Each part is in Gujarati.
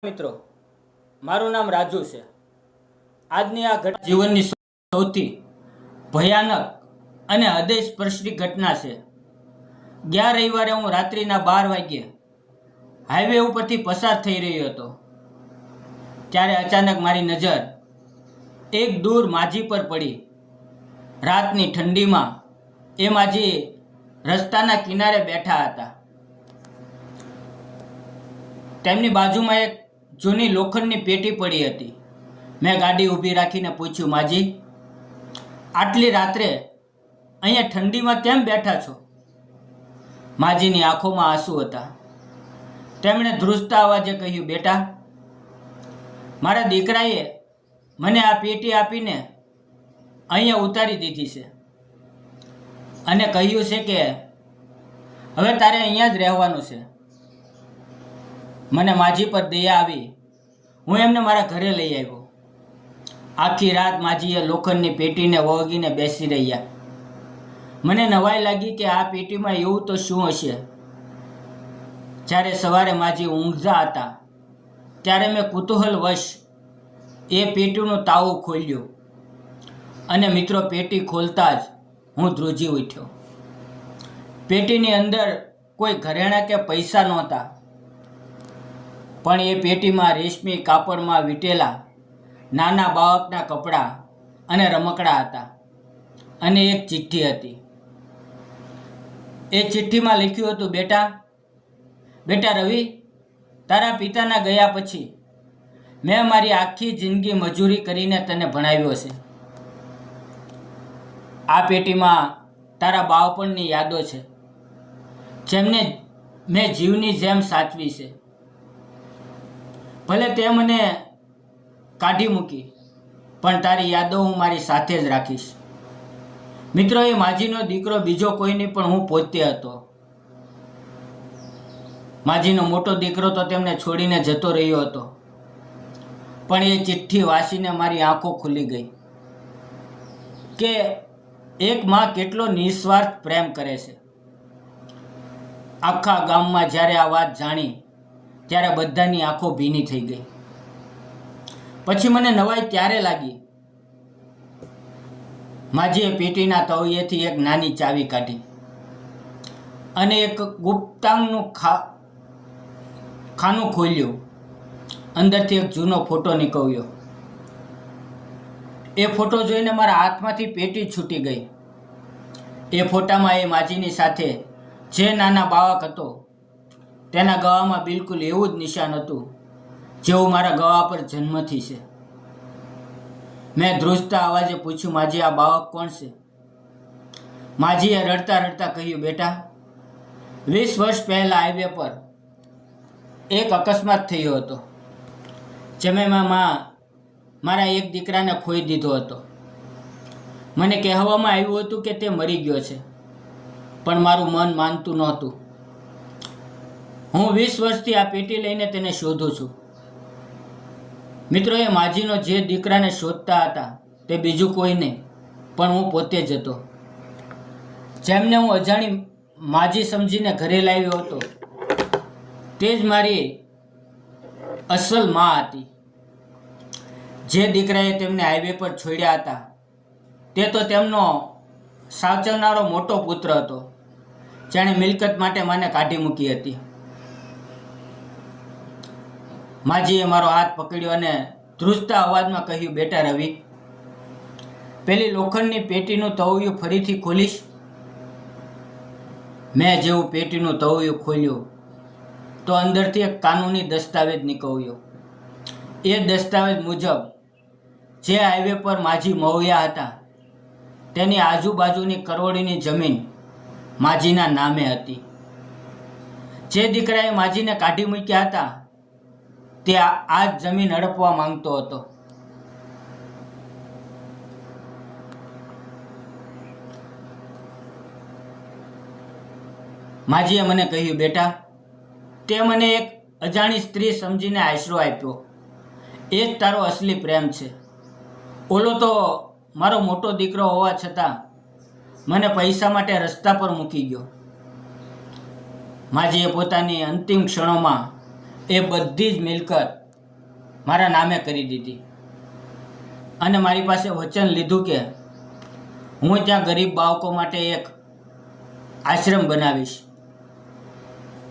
મિત્રો, મારું નામ રાજુ છે। આજની આ ઘટના જીવનની સૌથી ભયાનક અને હૃદયસ્પર્શી ઘટના છે। ગયા રવિવારે હું રાત્રિના 12 વાગ્યે હાઈવે ઉપરથી પસાર થઈ રહ્યો હતો, ત્યારે અચાનક મારી નજર એક દૂર માજી પર પડી। રાતની ઠંડીમાં એ માજી રસ્તાના કિનારે બેઠા હતા। તેમની બાજુમાં એક જૂની લોખંડની પેટી પડી હતી। મેં ગાડી ઊભી રાખીને પૂછ્યું, માજી, આટલી રાત્રે અહીંયા ઠંડીમાં કેમ બેઠા છો? માજીની આંખોમાં આંસુ હતા। તેમણે ધ્રુજતા અવાજે કહ્યું, બેટા, મારા દીકરાએ મને આ પેટી આપીને અહીંયા ઉતારી દીધી છે અને કહ્યું છે કે હવે તારે અહીંયા જ રહેવાનું છે। મને માજી પર દયા આવી। હું એમને મારા ઘરે લઈ આવ્યો। આખી રાત માજીએ લોખંડની પેટીને વળગીને બેસી રહ્યા। મને નવાઈ લાગી કે આ પેટીમાં એવું તો શું હશે। જ્યારે સવારે માજી ઊંઘતા હતા ત્યારે મેં કુતૂહલવશ એ પેટીનું તાળું ખોલ્યું અને મિત્રો, પેટી ખોલતા જ હું ધ્રુજી ઉઠ્યો। પેટીની અંદર કોઈ ઘરેણાં કે પૈસા નહોતા, પણ એ પેટીમાં રેશમી કાપડમાં વીંટેલા નાના બાળકના કપડાં અને રમકડાં હતા અને એક ચિઠ્ઠી હતી। એ ચિઠ્ઠીમાં લખ્યું હતું, બેટા રવિ, તારા પિતાના ગયા પછી મેં મારી આખી જિંદગી મજૂરી કરીને તને ભણાવ્યો છે। આ પેટીમાં તારા બાળપણની યાદો છે, જેમને મેં જીવની જેમ સાચવી છે। ભલે તે મને કાઢી મૂકી, પણ તારી યાદો હું મારી સાથે જ રાખીશ। મિત્રો, એ માજીનો દીકરો બીજો કોઈ નહીં પણ હું પોતે હતો। માજીનો મોટો દીકરો તો તેમને છોડીને જતો રહ્યો હતો, પણ એ ચિઠ્ઠી વાંચીને મારી આંખો ખુલી ગઈ કે એક માં કેટલો નિસ્વાર્થ પ્રેમ કરે છે। આખા ગામમાં જ્યારે આ વાત જાણી ત્યારે બધાની આંખો ભીની થઈ ગઈ। પછી મને નવાઈ ત્યારે લાગી, માજીએ પેટીના તળિયેથી એક નાની ચાવી કાઢી અને એક ગુપ્તાંગનું ખાનું ખોલ્યું। અંદરથી એક જૂનો ફોટો નીકળ્યો। એ ફોટો જોઈને મારા હાથમાંથી પેટી છૂટી ગઈ। એ ફોટામાં એ માજીની સાથે જે નાના બાળક હતો તેના ગળામાં બિલકુલ એવું જ નિશાન હતું જેવું મારા ગળા પર જન્મથી છે। મેં ધ્રુજતા અવાજે પૂછ્યું, માજી, આ બાળક કોણ છે? માજીએ રડતા રડતા કહ્યું, બેટા, 20 વર્ષ પહેલાં હાઈવે પર એક અકસ્માત થયો હતો, જેમાં મારા એક દીકરાને ખોઈ દીધો હતો। મને કહેવામાં આવ્યું હતું કે તે મરી ગયો છે, પણ મારું મન માનતું નહોતું। હું 20 વર્ષથી આ પેટી લઈને તેને શોધું છું। મિત્રો, એ માજીનો જે દીકરાને શોધતા હતા તે બીજું કોઈ નહીં પણ હું પોતે જ હતો, જેમને હું અજાણી માજી સમજીને ઘરે લાવ્યો હતો। તે જ મારી અસલ માં હતી। જે દીકરાએ તેમને હાઈવે પર છોડ્યા હતા તે તો તેમનો સાચવનારો મોટો પુત્ર હતો, જેણે મિલકત માટે મને કાઢી મૂકી હતી। માજીએ મારો હાથ પકડ્યો અને ધ્રુજતા અવાજમાં કહ્યું, બેટા રવિ, પેલી લોખંડની પેટીનું તળિયું ફરીથી ખોલીશ? મેં જેવું પેટીનું તળિયું ખોલ્યું તો અંદરથી એક કાનૂની દસ્તાવેજ નીકળ્યો। એ દસ્તાવેજ મુજબ જે હાઈવે પર માજી મવયા હતા તેની આજુબાજુની કરોડોની જમીન માજીના નામે હતી। જે દીકરાએ માજીને કાઢી મૂક્યા હતા તે આ જ જમીન હડપવા માંગતો હતો। માજીએ મને કહ્યું, બેટા, તે મને એક અજાણી સ્ત્રી સમજીને આશરો આપ્યો। એ જ તારો અસલી પ્રેમ છે। ઓલો તો મારો મોટો દીકરો હોવા છતાં મને પૈસા માટે રસ્તા પર મૂકી ગયો। માજીએ પોતાની અંતિમ ક્ષણોમાં એ બધી જ મિલકત મારા નામે કરી દીધી અને મારી પાસે વચન લીધું કે હું ત્યાં ગરીબ બાળકો માટે એક આશ્રમ બનાવીશ.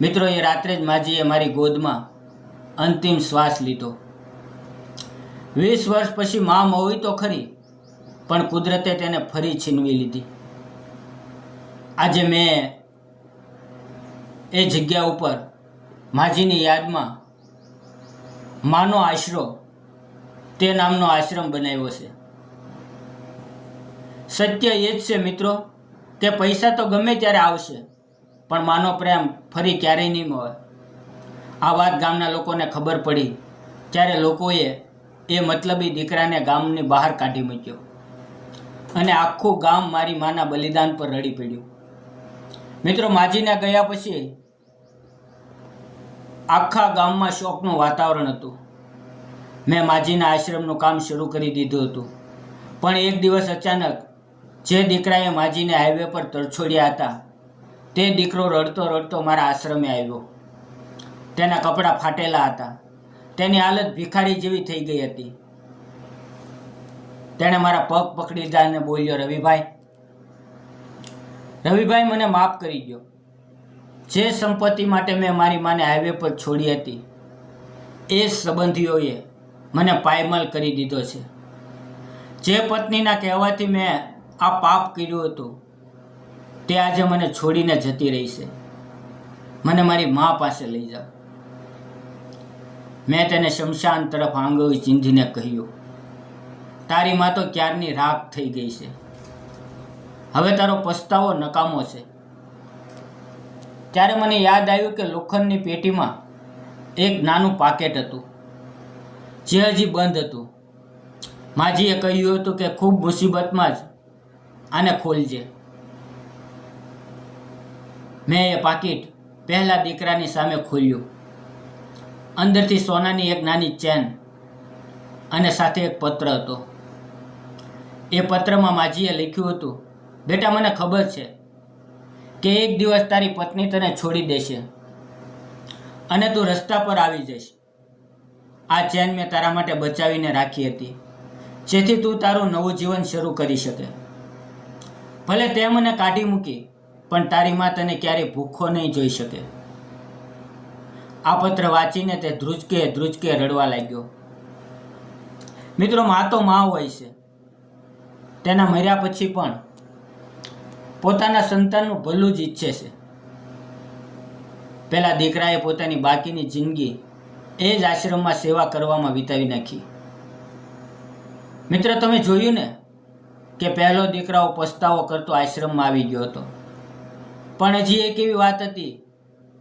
મિત્રો, એ રાત્રે જ માજીએ મારી ગોદમાં અંતિમ શ્વાસ લીધો. 20 વર્ષ પછી મા મોવી તો ખરી, પણ કુદરતે તેને ફરી છીનવી લીધી. આજે મેં એ જગ્યા ઉપર માજીની યાદમાં માનો આશરો તે નામનો આશ્રમ બનાવ્યો છે. સત્ય એ જ છે મિત્રો કે પૈસા તો ગમે ત્યારે આવશે, પણ માનો પ્રેમ ફરી ક્યારેય નહીં મળે. આ વાત ગામના લોકોને ખબર પડી ત્યારે લોકોએ એ મતલબી દીકરાને ગામની બહાર કાઢી મૂક્યો અને આખું ગામ મારી માના બલિદાન પર રડી પડ્યું. મિત્રો, માજીના ગયા પછી આખા ગામમાં શોકનું વાતાવરણ હતું. મેં માજીના આશ્રમનું કામ શરૂ કરી દીધું હતું, પણ એક દિવસ અચાનક જે દીકરાએ માજીને હાઈવે પર તરછોડ્યા હતા તે દીકરો રડતો રડતો મારા આશ્રમે આવ્યો. તેના કપડાં ફાટેલા હતા, તેની હાલત ભિખારી જેવી થઈ ગઈ હતી. તેણે મારા પગ પકડી લીધા અને બોલ્યો, રવિભાઈ, મને માફ કરી દો. જે સંપત્તિ માટે મેં મારી માને હાઈવે પર છોડી હતી એ સંબંધીઓએ મને પાયમાલ કરી દીધો છે. જે પત્નીના કહેવાથી મેં આ પાપ કર્યું હતું તે આજે મને છોડીને જતી રહી છે. મને મારી મા પાસે લઈ જાઓ. મેં તેને શમશાન તરફ આંગળી ચીંધીને કહ્યું, તારી મા તો ક્યારની રાખ થઈ ગઈ છે. હવે તારો પસ્તાવો નકામો છે. ત્યારે મને યાદ આવ્યું કે લોખંડની પેટીમાં એક નાનું પાકેટ હતું જે હજી બંધ હતું. માજીએ કહ્યું હતું કે ખૂબ મુસીબતમાં જ આને ખોલજે. મેં એ પાકીટ પહેલા દીકરાની સામે ખોલ્યું. અંદરથી સોનાની એક નાની ચેન અને સાથે એક પત્ર હતો. એ પત્રમાં માજીએ લખ્યું હતું, બેટા, મને ખબર છે કે એક દિવસ તારી પત્ની તને છોડી દેશે અને તું રસ્તા પર આવી જઈશ. આ ચેન મેં તારા માટે બચાવીને રાખી હતી જેથી તું તારું નવું જીવન શરૂ કરી શકે. ભલે તે મને કાઢી મૂકી, પણ તારી મા તને ક્યારેય ભૂખો નહીં જોઈ શકે. આ પત્ર વાંચીને તે ધ્રુજકે રડવા લાગ્યો. મિત્રો, મા તો મા હોય છે. તેના મર્યા પછી પણ પોતાના સંતાનનું ભલું જ ઈચ્છે છે. પેલા દીકરાએ પોતાની બાકીની જિંદગી એ જ આશ્રમમાં સેવા કરવામાં વિતાવી નાખી. મિત્રો, તમે જોયું ને કે પહેલો દીકરાઓ પસ્તાવો કરતો આશ્રમમાં આવી ગયો હતો, પણ હજી એક એવી વાત હતી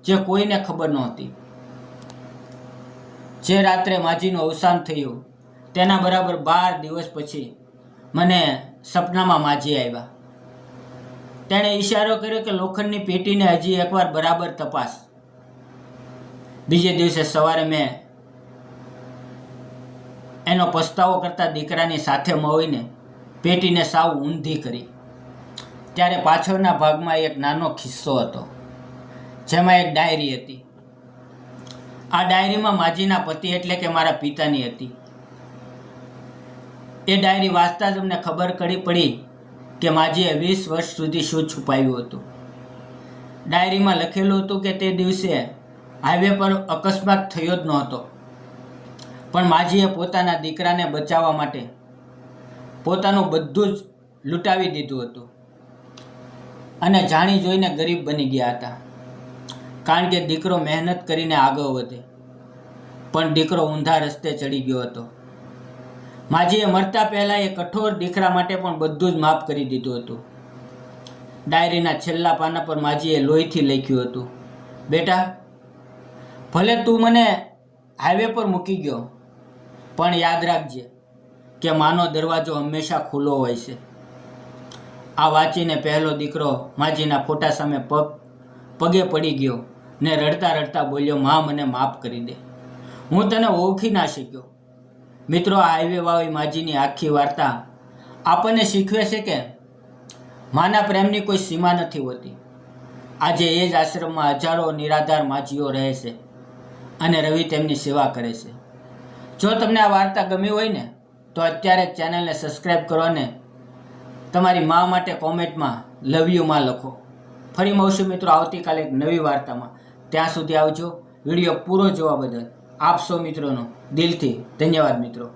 જે કોઈને ખબર નહોતી. જે રાત્રે માજીનું અવસાન થયું તેના બરાબર 12 દિવસ પછી મને સપનામાં માજી આવ્યા. તેણે ઈશારો કર્યો કે લોખંડની પેટીને હજી એકવાર બરાબર તપાસ. બીજે દિવસે સવારે મેં એનો પસ્તાવો કરતા દીકરાની સાથે મળીને પેટીને સાવ ઊંધી કરી. ત્યારે પાછળના ભાગમાં એક નાનો ખિસ્સો હતો જેમાં એક ડાયરી હતી. આ ડાયરીમાં માજીના પતિ એટલે કે મારા પિતાની હતી. એ ડાયરી વાંચતા જ અમને ખબર પડી કે માજીએ 20 વર્ષ સુધી શું છુપાવ્યું હતું. ડાયરીમાં લખેલું હતું કે તે દિવસે હાઈવે પર અકસ્માત થયો જ નહોતો, પણ માજીએ પોતાના દીકરાને બચાવવા માટે પોતાનું બધું જ લૂંટાવી દીધું હતું અને જાણી જોઈને ગરીબ બની ગયા હતા. કારણ કે દીકરો મહેનત કરીને આગળ વધે, પણ દીકરો ઊંધા રસ્તે ચડી ગયો હતો. માજીએ મરતા પહેલાં એ કઠોર દીકરા માટે પણ બધું જ માફ કરી દીધું હતું. ડાયરીના છેલ્લા પાના પર માજીએ લોહીથી લખ્યું હતું, બેટા, ભલે તું મને હાઈવે પર મૂકી ગયો, પણ યાદ રાખજે કે માનો દરવાજો હંમેશા ખુલ્લો હોય છે. આ વાંચીને પહેલો દીકરો માજીના ફોટા સામે પગે પડી ગયો ને રડતા રડતા બોલ્યો, મા, મને માફ કરી દે, હું તને ઓળખી ના શક્યો. મિત્રો, આ હાઈવે વાળી માજીની આખી વાર્તા આપણને શીખવે છે કે માના પ્રેમની કોઈ સીમા નથી હોતી. આજે એ જ આશ્રમમાં હજારો નિરાધાર માજીઓ રહે છે અને રવિ તેમની સેવા કરે છે. જો તમને આ વાર્તા ગમી હોય ને તો અત્યારે જ ચેનલને સબસ્ક્રાઈબ કરો અને તમારી મા માટે કોમેન્ટમાં લવ યુ માં લખો. ફરી મળશું મિત્રો આવતીકાલે એક નવી વાર્તામાં. ત્યાં સુધી આવજો. વિડીયો પૂરો જોવા બદલ આપ સૌ મિત્રોનો દિલથી ધન્યવાદ મિત્રો.